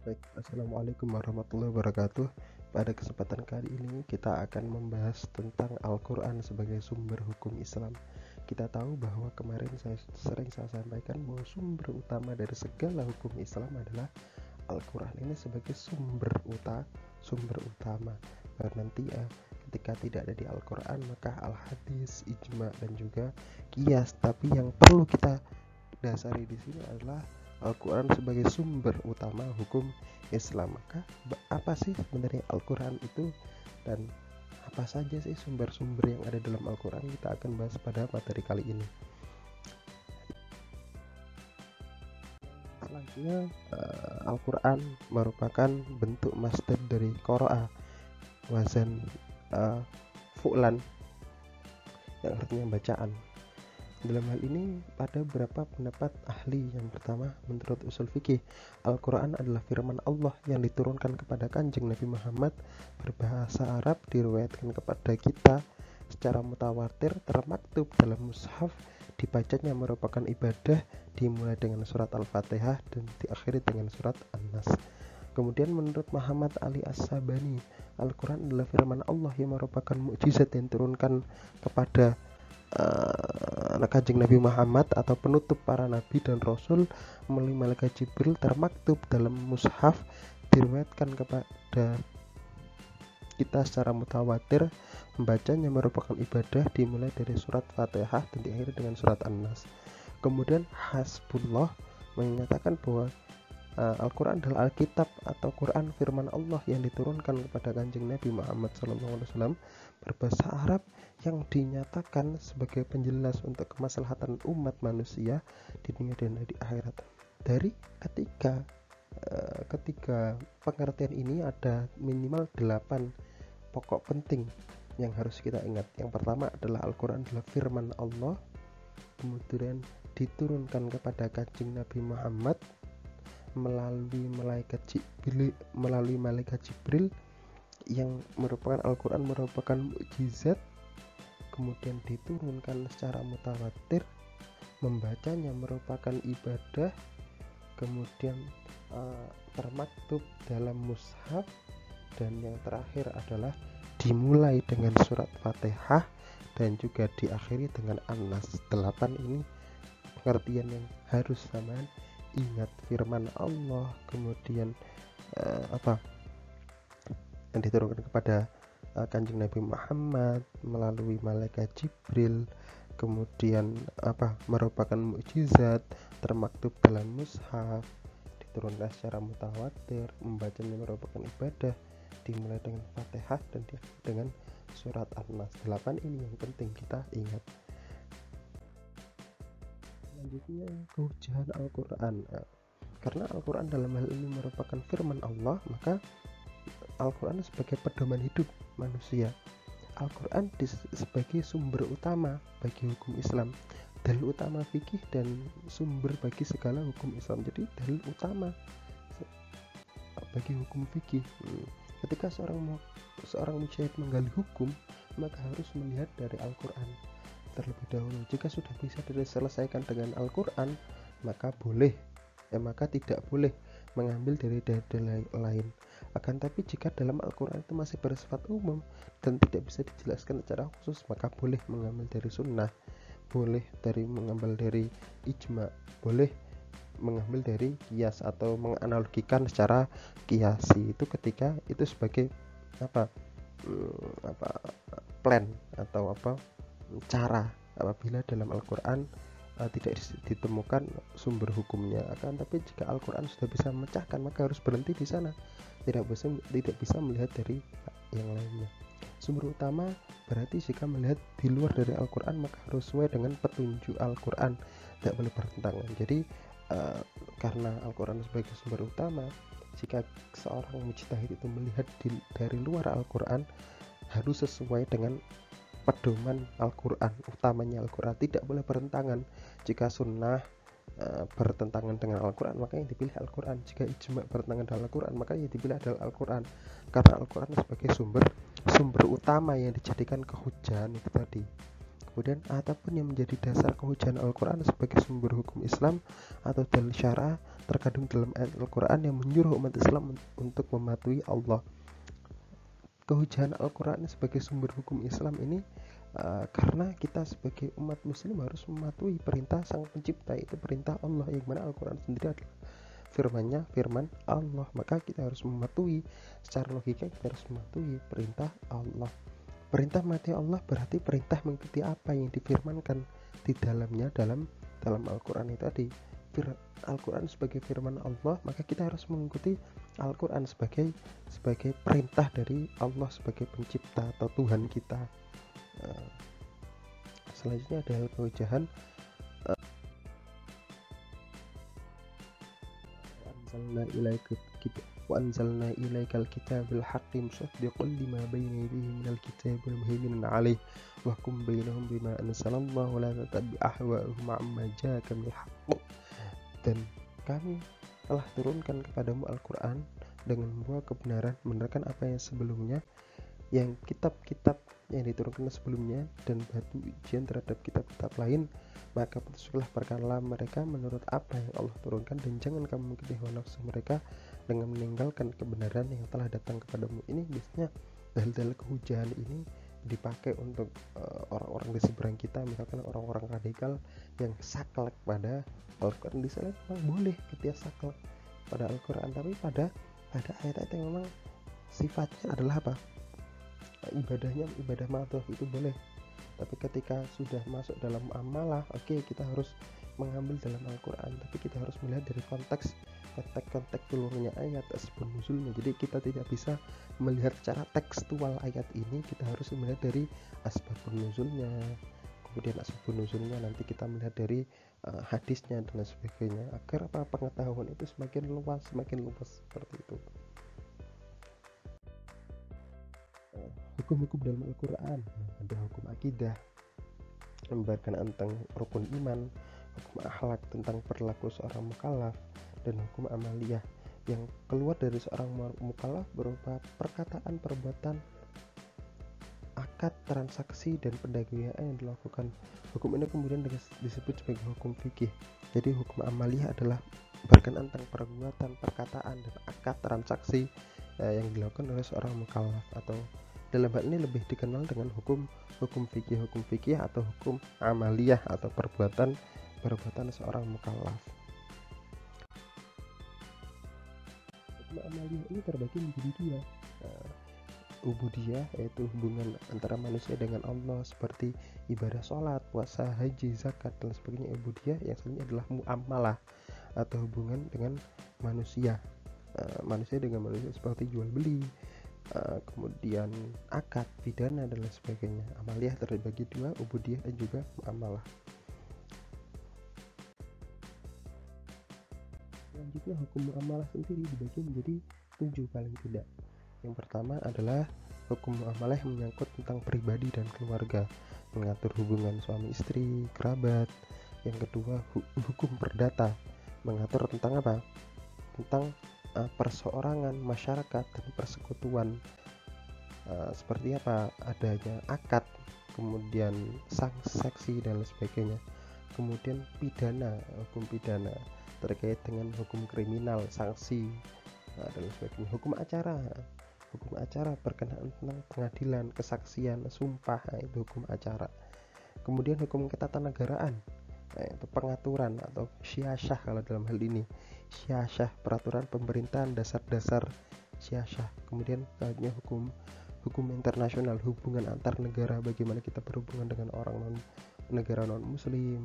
Baik, assalamualaikum warahmatullahi wabarakatuh. Pada kesempatan kali ini kita akan membahas tentang Al-Quran sebagai sumber hukum Islam. Kita tahu bahwa kemarin saya sampaikan bahwa sumber utama dari segala hukum Islam adalah Al-Quran. Ini sebagai sumber utama. Dan nanti ketika tidak ada di Al-Quran, maka Al-Hadis, Ijma, dan juga Qiyas. Tapi yang perlu kita dasari di sini adalah Al-Quran sebagai sumber utama hukum Islam. Maka apa sih sebenarnya Al-Quran itu, dan apa saja sih sumber-sumber yang ada dalam Al-Quran? Kita akan bahas pada materi kali ini. Selanjutnya, Al-Quran merupakan bentuk masdar dari qara'a, wazan fu'lan, yang artinya bacaan. Dalam hal ini ada beberapa pendapat ahli. Yang pertama, menurut usul fikih, Al-Quran adalah firman Allah yang diturunkan kepada Kanjeng Nabi Muhammad berbahasa Arab, diriwayatkan kepada kita secara mutawatir, termaktub dalam mushaf, dibacanya merupakan ibadah, dimulai dengan surat Al-Fatihah dan diakhiri dengan surat An-Nas. Kemudian menurut Muhammad Ali As-Sabani, Al-Quran adalah firman Allah yang merupakan mukjizat yang diturunkan kepada Kanjeng Nabi Muhammad atau penutup para nabi dan rasul melalui malaikat Jibril, termaktub dalam mushaf, diriwayatkan kepada kita secara mutawatir, membacanya merupakan ibadah, dimulai dari surat Fatihah dan diakhiri dengan surat An-Nas. Kemudian Hasbullah menyatakan bahwa Al-Quran adalah Alkitab atau Quran firman Allah yang diturunkan kepada Kanjeng Nabi Muhammad SAW berbahasa Arab, yang dinyatakan sebagai penjelas untuk kemaslahatan umat manusia di dunia dan di akhirat. Dari ketiga pengertian ini ada minimal 8 pokok penting yang harus kita ingat. Yang pertama adalah Al-Quran adalah firman Allah, kemudian diturunkan kepada Kanjeng Nabi Muhammad melalui malaikat Jibril, yang merupakan Al-Quran merupakan mukjizat, kemudian diturunkan secara mutawatir, membacanya merupakan ibadah, kemudian termaktub dalam mushaf, dan yang terakhir adalah dimulai dengan surat Fatihah dan juga diakhiri dengan An-Nas. 8 ini pengertian yang harus sampean ingat. Firman Allah, kemudian yang diturunkan kepada Kanjeng Nabi Muhammad melalui malaikat Jibril, kemudian merupakan mukjizat, termaktub dalam mushaf, diturunkan secara mutawatir, membacanya merupakan ibadah, dimulai dengan Fatihah dan diakhiri dengan surat An-Nas. 8 ini yang penting kita ingat. Selanjutnya, kehujahan Al-Quran. Karena Al-Quran dalam hal ini merupakan firman Allah, maka Al-Quran sebagai pedoman hidup manusia. Al-Quran sebagai sumber utama bagi hukum Islam, dalil utama fikih dan sumber bagi segala hukum Islam. Jadi dalil utama bagi hukum fikih. Ketika seorang mujtahid menggali hukum, maka harus melihat dari Al-Quran terlebih dahulu. Jika sudah bisa diselesaikan dengan Al-Quran, maka tidak boleh mengambil dari dalil lain. Akan tapi jika dalam Al-Quran itu masih bersifat umum dan tidak bisa dijelaskan secara khusus, maka boleh mengambil dari sunnah, boleh mengambil dari ijma, boleh mengambil dari qiyas atau menganalogikan secara qiyasi. Itu ketika itu sebagai plan atau cara apabila dalam Al-Quran tidak ditemukan sumber hukumnya. Akan tapi jika Al-Quran sudah bisa memecahkan, maka harus berhenti di sana, tidak bisa melihat dari yang lainnya. Sumber utama berarti jika melihat di luar dari Al-Quran, maka harus sesuai dengan petunjuk Al-Quran, tidak boleh bertentangan. Jadi karena Al-Quran sebagai sumber utama, jika seorang mujtahid itu melihat dari luar Al-Quran, harus sesuai dengan pedoman Al-Quran, utamanya Al-Quran, tidak boleh bertentangan. Jika sunnah bertentangan dengan Al-Quran, maka yang dipilih Al-Quran. Jika ijma bertentangan dengan Al-Quran, maka yang dipilih adalah Al-Quran, karena Al-Quran sebagai sumber utama yang dijadikan kehujahan itu tadi. Kemudian ataupun yang menjadi dasar kehujanan Al-Quran sebagai sumber hukum Islam atau dalil syara terkandung dalam ayat Al-Quran yang menyuruh umat Islam untuk mematuhi Allah. Kehujanan Al-Quran sebagai sumber hukum Islam ini karena kita sebagai umat muslim harus mematuhi perintah sang pencipta, itu perintah Allah, yang mana Al-Quran sendiri adalah firman Allah. Maka kita harus mematuhi, secara logika kita harus mematuhi perintah Allah. Perintah mematuhi Allah berarti perintah mengikuti apa yang difirmankan di dalamnya, dalam Al-Quran itu tadi. Al-Quran sebagai firman Allah, maka kita harus mengikuti Al-Quran sebagai perintah dari Allah sebagai pencipta atau Tuhan kita. Selanjutnya ada kehujahan wa anzalna ilaikal kitaba bil haqqi musaddiqan lima bayna yadayhi minal kitabi wal muhaiminan 'alaihi wa hkum bainahum bima anzalallahu la tattabi' ahwa'ahum 'amma ja'aka minal haqq. Dan kami telah turunkan kepadamu Al-Quran dengan membawa kebenaran, membenarkan apa yang sebelumnya, yang kitab-kitab yang diturunkan sebelumnya, dan batu ujian terhadap kitab-kitab lain. Maka putuslah perkara mereka menurut apa yang Allah turunkan, dan jangan kamu mengikuti hawa nafsu mereka dengan meninggalkan kebenaran yang telah datang kepadamu. Ini biasanya dalil-dalil kehujahan ini dipakai untuk orang-orang di seberang kita, misalkan orang-orang radikal yang saklek pada Al-Quran. Di sana memang boleh ketika saklek pada Al-Quran, tapi pada ayat-ayat yang memang sifatnya adalah apa? Ibadahnya ibadah ma'ruf itu boleh. Tapi ketika sudah masuk dalam amalah, oke, kita harus mengambil dalam Al-Quran, tapi kita harus melihat dari konteks turunnya ayat, asbab nuzulnya. Jadi kita tidak bisa melihat secara tekstual ayat ini, kita harus melihat dari asbab nuzulnya. Kemudian asbab nuzulnya nanti kita melihat dari hadisnya dan sebagainya, agar pengetahuan itu semakin luas seperti itu. Hukum-hukum dalam Al-Quran, ada hukum akidah membaharkan tentang rukun iman, hukum akhlak tentang perilaku seorang mukallaf, dan hukum amaliyah yang keluar dari seorang mukallaf berupa perkataan, perbuatan, akad, transaksi, dan perdagangan yang dilakukan. Hukum ini kemudian disebut sebagai hukum fikih. Jadi hukum amaliyah adalah berkenaan tentang perbuatan, perkataan, dan akad transaksi yang dilakukan oleh seorang mukallaf, atau dalam hal ini lebih dikenal dengan hukum fikih atau hukum amaliyah atau perbuatan seorang mukallaf. Hukum amaliyah ini terbagi menjadi dua. Ubudiyah, yaitu hubungan antara manusia dengan Allah seperti ibadah sholat, puasa, haji, zakat, dan sebagainya. Ubudiyah yang selanjutnya adalah muamalah atau hubungan dengan manusia, dengan manusia seperti jual beli, kemudian akad, pidana, dan lain sebagainya. Amaliyah terbagi dua, ubudiyah dan juga muamalah. Selanjutnya hukum muamalah sendiri dibagi menjadi 7 paling tidak. Yang pertama adalah hukum muamalah yang menyangkut tentang pribadi dan keluarga, mengatur hubungan suami istri, kerabat. Yang kedua hukum perdata, mengatur tentang apa? Tentang perseorangan, masyarakat, dan persekutuan. Seperti apa? Adanya akad, kemudian saksi, dan lain sebagainya. Kemudian pidana, hukum pidana terkait dengan hukum kriminal, sanksi, dan lain sebagainya. Hukum acara berkenaan tentang pengadilan, kesaksian, sumpah, itu hukum acara. Kemudian hukum ketatanegaraan, itu pengaturan atau syiasyah kalau dalam hal ini. Syiasyah, peraturan pemerintahan, dasar-dasar syiasyah. Kemudian selanjutnya hukum internasional, hubungan antar negara, bagaimana kita berhubungan dengan negara non muslim,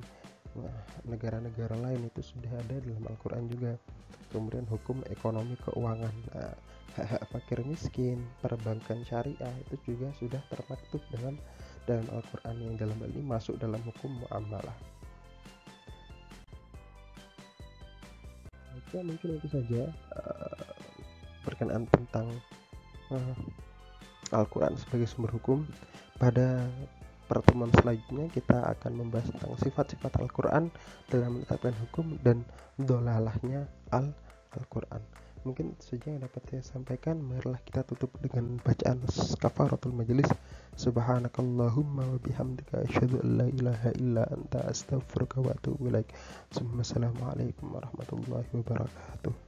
negara-negara lain, itu sudah ada dalam Al-Quran juga. Kemudian hukum ekonomi keuangan, hak fakir miskin, perbankan syariah, itu juga sudah termaktub dalam Al-Quran, yang dalam hal ini masuk dalam hukum muamalah. Ya, mungkin itu saja berkenaan tentang Al-Quran sebagai sumber hukum. Pada pertemuan selanjutnya kita akan membahas tentang sifat-sifat Al-Quran dalam menetapkan hukum dan dolalahnya Al-Quran. Mungkin itu saja yang dapat saya sampaikan. Marilah kita tutup dengan bacaan kafaratul majelis. Subhanakallahumma wa bihamdika asyhadu an la ilaha illa anta astaghfiruka wa atubu ilaik. Assalamualaikum warahmatullahi wabarakatuh.